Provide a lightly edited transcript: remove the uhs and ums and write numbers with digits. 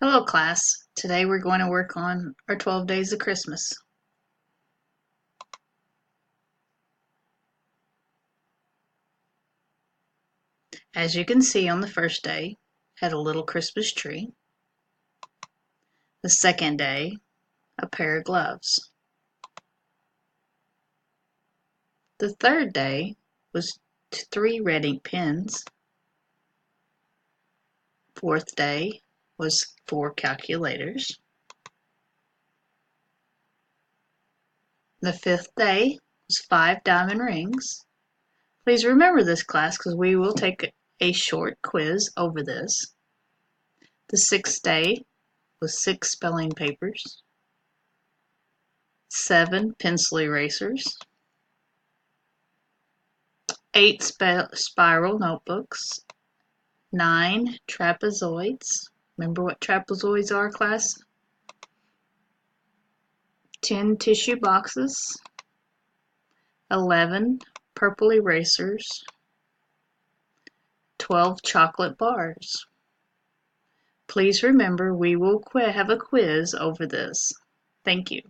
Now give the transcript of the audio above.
Hello class, today we're going to work on our 12 days of Christmas. As you can see on the first day, had a little Christmas tree. The second day, a pair of gloves. The third day was 3 red ink pens. Fourth day was 4 calculators. The fifth day was 5 diamond rings. Please remember this class because we will take a short quiz over this. The sixth day was 6 spelling papers, 7 pencil erasers, 8 spiral notebooks, 9 trapezoids. Remember what trapezoids are, class? 10 tissue boxes, 11 purple erasers, 12 chocolate bars. Please remember we will have a quiz over this. Thank you.